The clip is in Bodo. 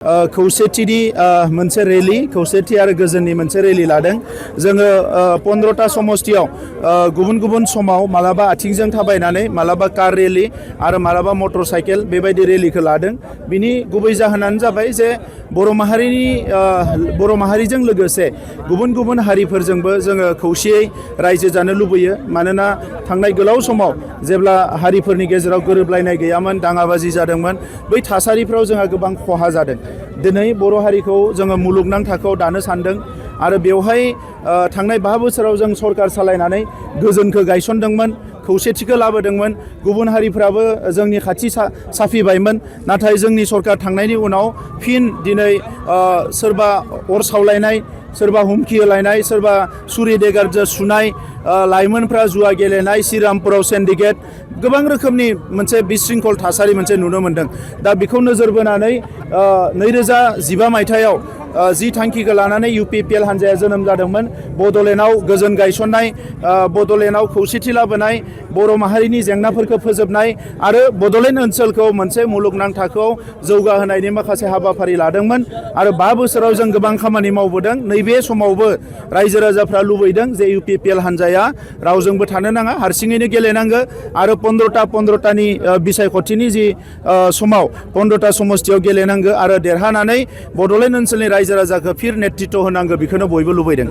खौसेथिनि मोनसे रेलि खौसेथि आरो गोजोननि मोनसे रेलि लादों जोङो 15टा समस्तियाव गुबुन गुबुन समाव मालाबा आथिंजों थाबायनानै मालाबा कार रेलि आरो मालाबा मटर साइकेल बेबायदि रेलिखौ लादों बिनि गुबै जाहोनानो जाबाय जे बर' माहारिजों लोगोसे गुबुन गुबुन हारिफोरजोंबो जोङो खौसेयै रायजो जानो लुबैयो मानोना थांनाय गोलाव समाव जेब्ला हारिफोरनि गेजेराव गोरोबलायनाय गैयामोन दाङाबाजि जादोंमोन बै थासारिफ्राव जोंहा गोबां खहा जादों दिनै बर' हारिखौ जोङो मुलुगनां थाखोआव दानो सानदों आरो बेवहाय थांनाय 5 बोसोराव जों सरकार सालायनानै गोजोनखौ गायसनदोंमोन खौसेथिखौ लाबोदोंमोन गुबुन हारिफ्राबो जोंनि खाथि साफिबायमोन नाथाय जोंनि सरकार थांनायनि उनाव फिन दिनै सोरबा अर सावलायनाय सोरबा हुमखि होलायनाय सोरबा सुरि देगारजों सुनाय लाइमोनफ्रा जुवा गेलेनाय श्रीरामपुराव सिन्डिकेट गोबां रोखोमनि मोनसे बिशृंखल थासारि मोनसे नुनो मोन्दों दा बेखौ नोजोर बोनानै 2015 मायथाइयाव जि थांखिखौ लानानै UPPL हान्जाया जोनोम जादोंमोन बड'लेण्डआव गोजोन गायसननाय बड'लेण्डआव खौसेथि लाबोनाय बर' माहारिनि जेंनाफोरखौ फोजोबनाय आरो बड'लेण्ड ओनसोलखौ मोनसे मुलुगनां थाखोआव जौगाहोनायनि माखासे हाबाफारि लादोंमोन आरो 5 बोसोराव जों गोबां खामानि मावबोदों नैबे समावबो रायजो राजाफ्रा लुबैदों जे UPPL हान्जाया रावजोंबो थानो नाङा हारसिङैनो गेलेनांगौ आरो 15टानि बिसायख'थिनि जि समाव 15टा समस्तियाव गेलेनांगौ आरो देरहानानै बड'लेण्ड ओनसोलनि रायजो राजाखौ फिर नेतृत्व होनांगौ बेखौनो बयबो लुबैदों।